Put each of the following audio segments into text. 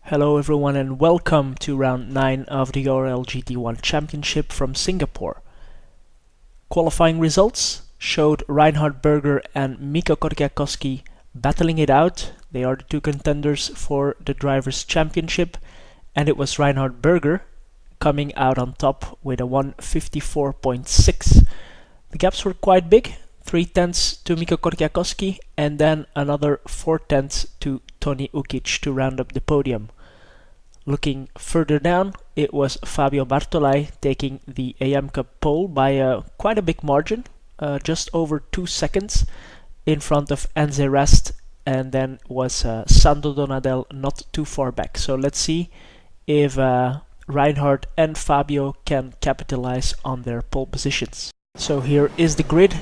Hello everyone and welcome to round 9 of the URL-GT1 Championship from Singapore. Qualifying results showed Reinhard Berger and Mikko Korkiakoski battling it out. They are the two contenders for the Drivers' Championship, and it was Reinhard Berger coming out on top with a 1:54.6. The gaps were quite big, 3/10 to Mikko Korkiakoski and then another 4/10 to Toni Ukic to round up the podium. Looking further down, it was Fabio Bartolai taking the AM Cup pole by quite a big margin, just over 2 seconds in front of Enze Rest, and then was Sando Donadel not too far back. So let's see if Reinhard and Fabio can capitalize on their pole positions. So here is the grid.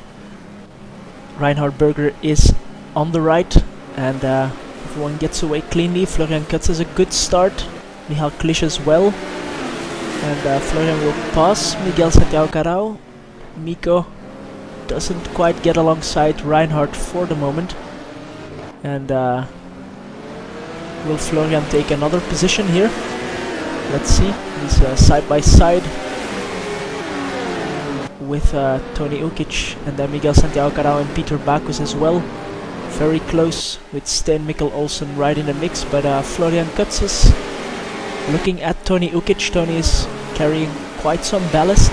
Reinhard Berger is on the right, and everyone gets away cleanly. Florian Kutz has a good start. Michal Klisch as well, and Florian will pass Miguel Santiago Carao. Mikko doesn't quite get alongside Reinhard for the moment, and will Florian take another position here? Let's see. He's side by side with Toni Ukic, and then Miguel Santiago Carao and Peter Backus as well. Very close with Sten Mikkel Olsen right in the mix, but Florian Kutz is looking at Toni Ukic. Toni is carrying quite some ballast,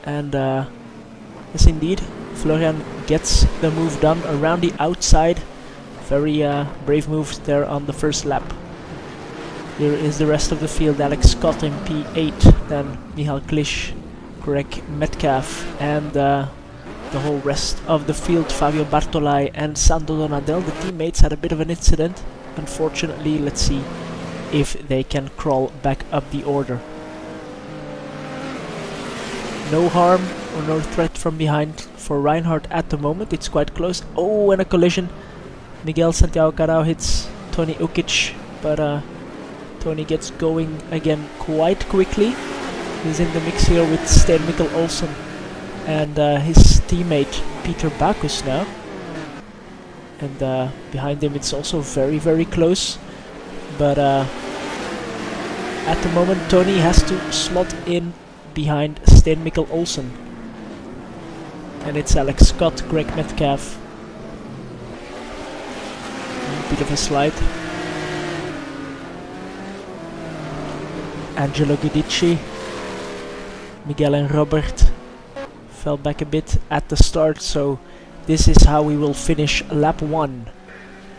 and yes indeed, Florian gets the move done around the outside. Very brave move there on the first lap. Here is the rest of the field: Alex Scott in P8, then Michal Klisch, Greg Metcalf, and the whole rest of the field, Fabio Bartolai and Sando Donadel. The teammates had a bit of an incident, unfortunately. Let's see if they can crawl back up the order. No harm or no threat from behind for Reinhard at the moment. It's quite close. Oh, and a collision. Miguel Santiago Carao hits Toni Ukic, but Toni gets going again quite quickly. He's in the mix here with Sten Mikkel Olsen and his teammate Peter Backus now. And behind him it's also very, very close. But at the moment Toni has to slot in behind Sten Mikkel Olsen. And it's Alex Scott, Greg Metcalf. A bit of a slide. Angelo Guidici. Miguel and Robert fell back a bit at the start, so this is how we will finish lap 1.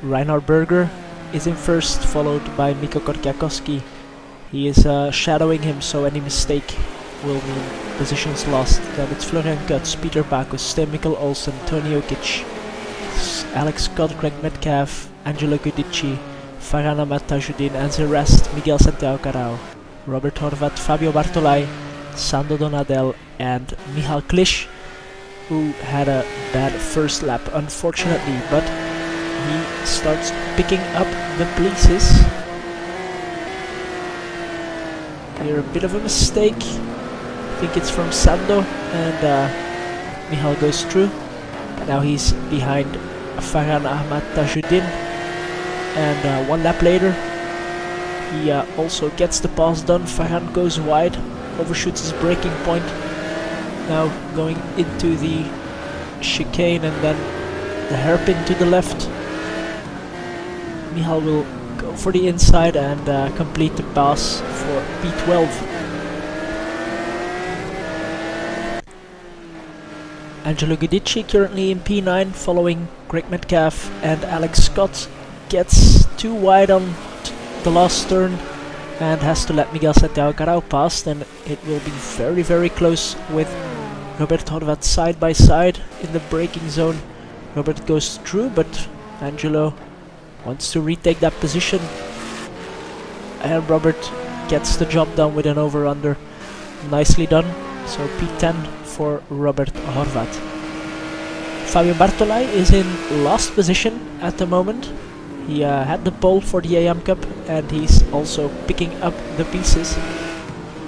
Reinhard Berger is in first, followed by Mikko Korkiakoski. He is shadowing him, so any mistake will mean positions lost. Then it's Florian Kutz, Peter Backus, Sten Mikkel Olsen, Toni Ukic, Alex Scott, Greg Metcalf, Angelo Guidici, Farhan Ahmad Tajuddin, Enze Rest, Miguel Santiago Carao, Robert Horvat, Fabio Bartolai, Sando Donadel, and Michal Klisch, who had a bad first lap, unfortunately, but he starts picking up the pieces. Here a bit of a mistake. I think it's from Sando, and Michal goes through. Now he's behind Farhan Ahmad Tajuddin, and 1 lap later he also gets the pass done. Farhan goes wide, overshoots his braking point. Now going into the chicane and then the hairpin to the left. Michal will go for the inside and complete the pass for P12. Angelo Guidici currently in P9, following Greg Metcalf, and Alex Scott gets too wide on the last turn and has to let Miguel Santiago Carao pass. Then it will be very, very close with Robert Horvat side by side in the braking zone. Robert goes through, but Angelo wants to retake that position, and Robert gets the job done with an over-under. Nicely done. So P10 for Robert Horvat. Fabio Bartolai is in last position at the moment. He had the pole for the AM Cup, and he's also picking up the pieces.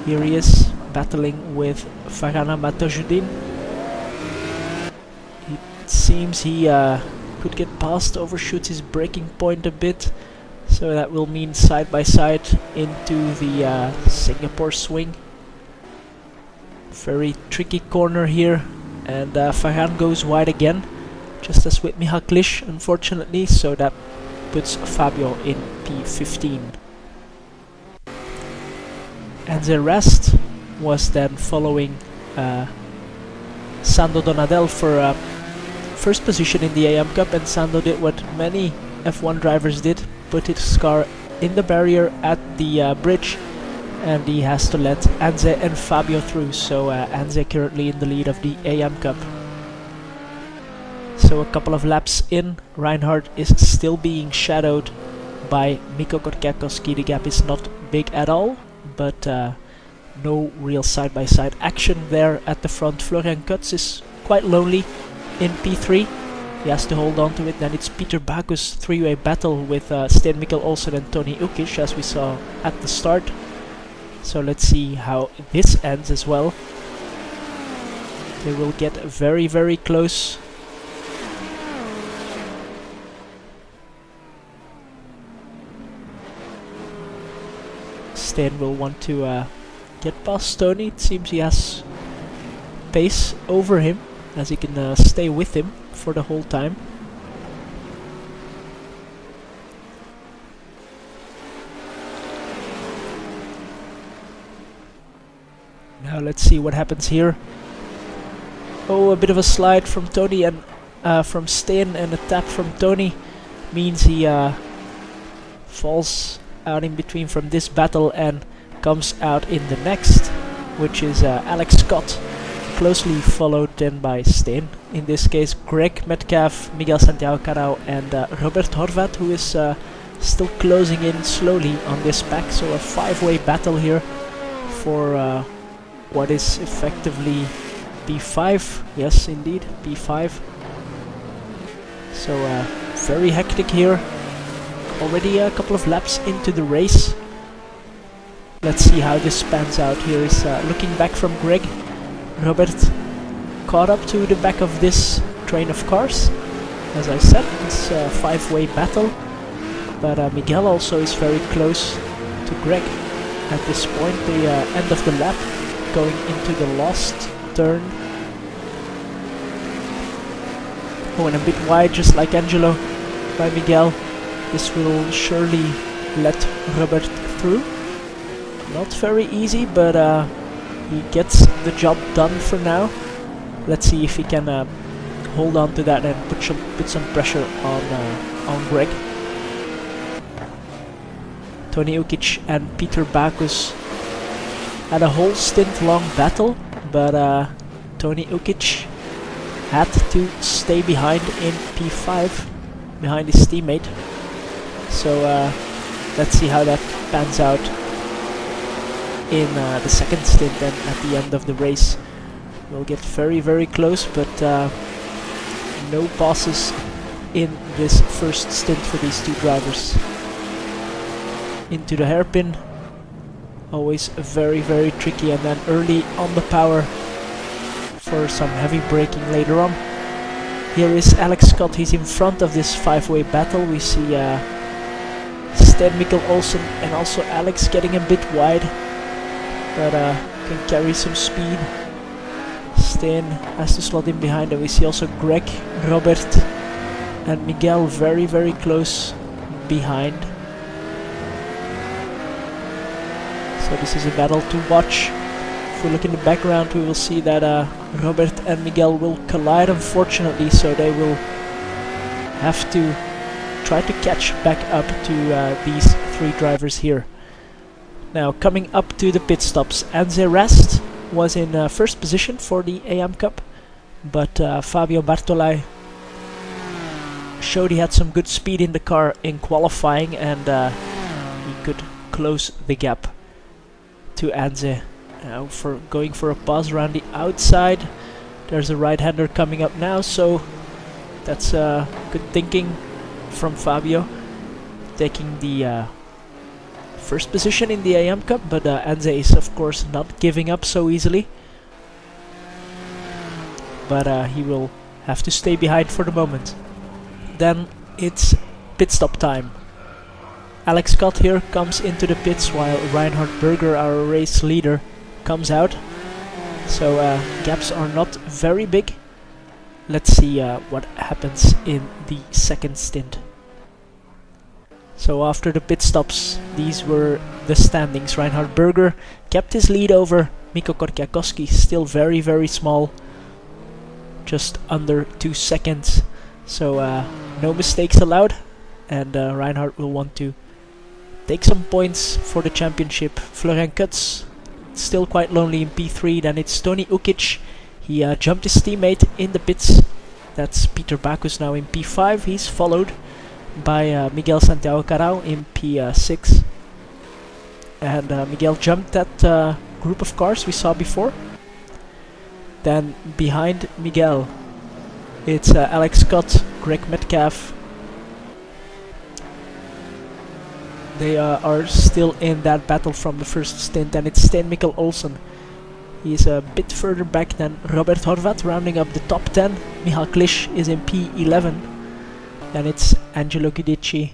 Here he is battling with Farhan Ahmad Tajuddin. It seems he could get past, overshoots his braking point a bit. So that will mean side by side into the Singapore swing. Very tricky corner here, and Farhan goes wide again, just as with Mihaklish, unfortunately, so that puts Fabio in P15. And the rest was then following Sando Donadel for first position in the AM Cup, and Sando did what many F1 drivers did, put his car in the barrier at the bridge, and he has to let Anze and Fabio through, so Anze currently in the lead of the AM Cup. So a couple of laps in, Reinhardt is still being shadowed by Mikko Korkiakoski. The gap is not big at all, but no real side-by-side action there at the front. Florian Kutz is quite lonely in P3. He has to hold on to it. Then it's Peter Bacchus' three-way battle with Sten Mikkel Olsen and Tony Ukic, as we saw at the start. So let's see how this ends as well. They will get very, very close. Sten will want to get past Tony. It seems he has pace over him, as he can stay with him for the whole time. Now let's see what happens here. Oh, a bit of a slide from Tony and from Sten, and a tap from Tony means he falls out in between from this battle and comes out in the next, which is Alex Scott, closely followed then by Sten. In this case, Greg Metcalf, Miguel Santiago Carao, and Robert Horvat, who is still closing in slowly on this pack. So a five-way battle here for what is effectively P5. Yes, indeed, P5. So very hectic here. Already a couple of laps into the race. Let's see how this pans out. Here is looking back from Greg. Robert caught up to the back of this train of cars. As I said, it's a five-way battle. But Miguel also is very close to Greg at this point. The end of the lap, going into the last turn. Oh, and a bit wide, just like Angelo, by Miguel. This will surely let Robert through. Not very easy, but he gets the job done for now. Let's see if he can hold on to that and put some pressure on Greg. Tony Ukic and Peter Bacchus had a whole stint-long battle, but Tony Ukic had to stay behind in P5, behind his teammate. So let's see how that pans out in the second stint and at the end of the race. We'll get very, very close, but no passes in this first stint for these two drivers. Into the hairpin, always very, very tricky, and then early on the power for some heavy braking later on. Here is Alex Scott. He's in front of this five-way battle. We see Sten Mikkel Olsen and also Alex getting a bit wide, but can carry some speed. Sten has to slot in behind, and we see also Greg, Robert and Miguel very, very close behind. So this is a battle to watch. If we look in the background, we will see that Robert and Miguel will collide, unfortunately, so they will have to try to catch back up to these three drivers here. Now, coming up to the pit stops, Anze Rast was in first position for the AM Cup, but Fabio Bartolai showed he had some good speed in the car in qualifying, and he could close the gap to Anze. Now for going for a pass around the outside. There's a right-hander coming up now, so that's good thinking from Fabio, taking the first position in the AM Cup, but Anze is of course not giving up so easily, but he will have to stay behind for the moment. then it's pit stop time. Alex Scott here comes into the pits while Reinhard Berger, our race leader, comes out. So gaps are not very big. Let's see what happens in the second stint. So after the pit stops, these were the standings. Reinhard Berger kept his lead over Mikko Korkiakowski, still very, very small, just under 2 seconds. So no mistakes allowed, and Reinhard will want to take some points for the championship. Florian Kutz still quite lonely in P3. Then it's Toni Ukic. He jumped his teammate in the pits. That's Peter Backus now in P5. He's followed by Miguel Santiago Carao in P6. And Miguel jumped that group of cars we saw before. Then behind Miguel, it's Alex Scott, Greg Metcalf. They are still in that battle from the first stint, and it's Sten Mikkel Olsen. He's a bit further back than Robert Horvat, rounding up the top 10. Michal Klisch is in P11. Then it's Angelo Guidici.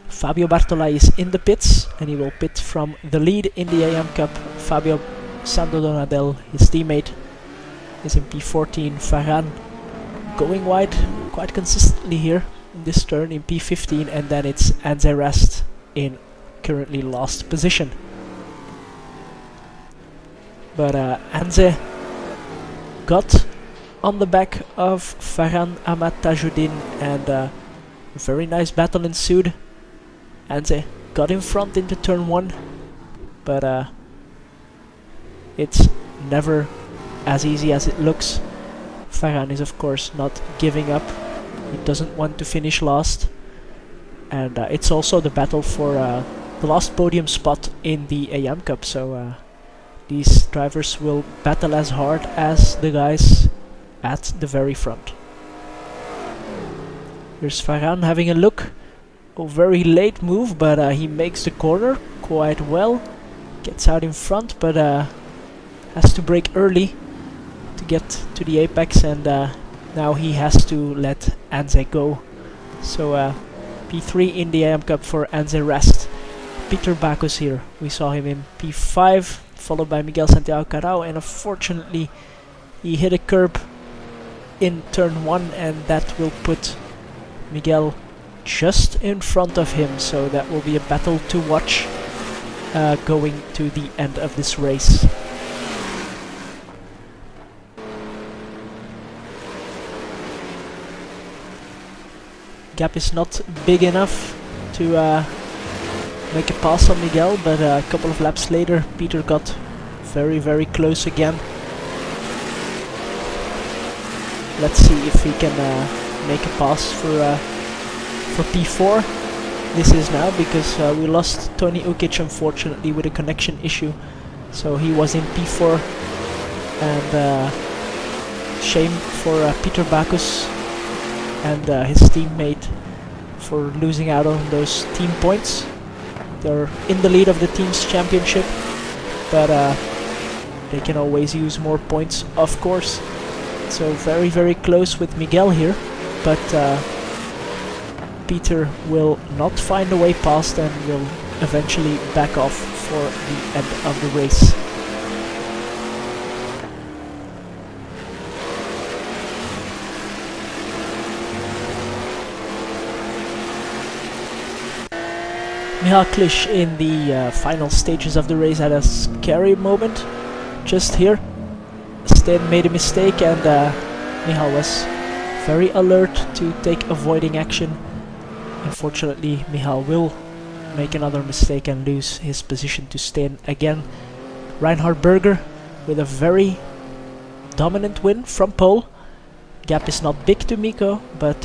Fabio Bartolai is in the pits, and he will pit from the lead in the AM Cup. Fabio Sando Donadel, his teammate, is in P14. Farhan going wide quite consistently here in this turn in P15, and then it's Anze Rast in currently last position. But Anze got on the back of Farhan Ahmad Tajuddin, and a very nice battle ensued. Anze got in front into turn 1, but it's never as easy as it looks. Farhan is of course not giving up. He doesn't want to finish last. And it's also the battle for the last podium spot in the AM Cup, so these drivers will battle as hard as the guys at the very front. Here's Farhan having a look. A very late move, but he makes the corner quite well. Gets out in front, but has to brake early to get to the apex, and now he has to let Anze go. So P3 in the AM Cup for Anze Rast. Peter Backus here. We saw him in P5, followed by Miguel Santiago Carao, and unfortunately he hit a curb in turn 1, and that will put Miguel just in front of him. So that will be a battle to watch going to the end of this race. Gap is not big enough to make a pass on Miguel, but a couple of laps later Peter got very, very close again. Let's see if he can make a pass for P4. This is now because we lost Toni Ukic unfortunately with a connection issue, so he was in P4, and shame for Peter Backus and his teammate for losing out on those team points. They're in the lead of the team's championship, but they can always use more points, of course. So very, very close with Miguel here, but Peter will not find a way past and will eventually back off for the end of the race. Michal Klisch in the final stages of the race had a scary moment just here. Sten made a mistake, and Michal was very alert to take avoiding action. Unfortunately, Michal will make another mistake and lose his position to Sten again. Reinhard Berger with a very dominant win from pole. Gap is not big to Mikko, but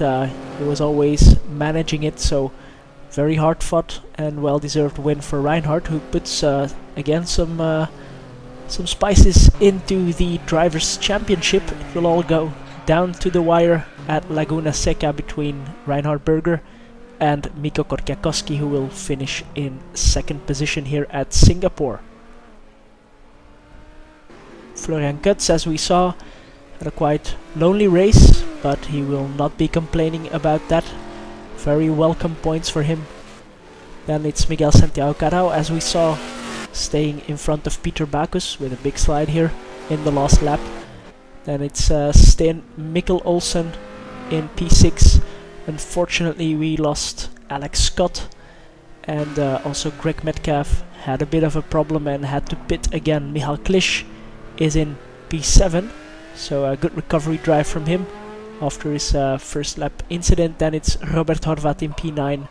he was always managing it, so very hard fought and well deserved win for Reinhard, who puts again some spices into the Drivers' Championship. It will all go down to the wire at Laguna Seca between Reinhard Berger and Mikko Korkiakowski, who will finish in second position here at Singapore. Florian Kutz, as we saw, had a quite lonely race, but he will not be complaining about that. Very welcome points for him. Then it's Miguel Santiago Carao, as we saw, staying in front of Peter Backus with a big slide here in the last lap. Then it's Sten Mikkel Olsen in P6. Unfortunately, we lost Alex Scott, and also Greg Metcalf had a bit of a problem and had to pit again. Michal Klisch is in P7, so a good recovery drive from him after his first lap incident. Then it's Robert Horvat in P9,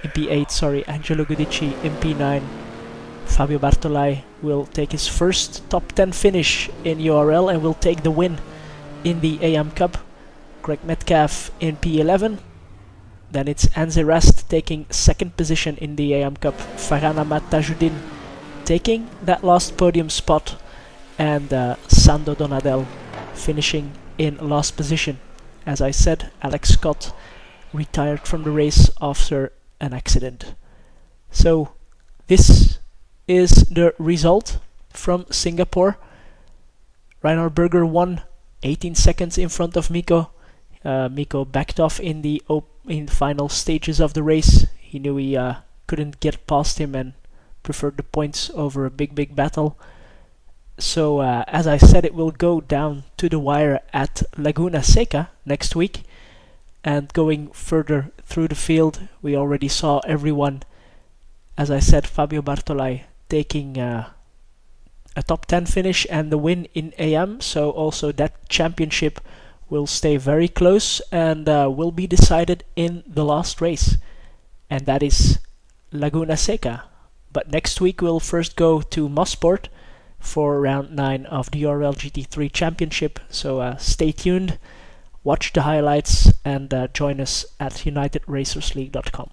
in P8, sorry, Angelo Gudici in P9. Fabio Bartolai will take his first top 10 finish in URL and will take the win in the AM Cup. Greg Metcalf in P11. Then it's Anze Rast taking second position in the AM Cup. Farhan Ahmad Tajuddin taking that last podium spot, and Sando Donadel finishing in last position. As I said, Alex Scott retired from the race after an accident. So this is the result from Singapore. Reinhard Berger won 18 seconds in front of Miko. Miko backed off in the final stages of the race. He knew he couldn't get past him and preferred the points over a big battle. So as I said, it will go down to the wire at Laguna Seca next week. And going further through the field, we already saw everyone, as I said, Fabio Bartolai taking a top 10 finish and the win in AM. So also that championship will stay very close and will be decided in the last race, and that is Laguna Seca. But next week we'll first go to Mossport for round 9 of the URL-GT3 Championship, so stay tuned, watch the highlights, and join us at unitedracersleague.com.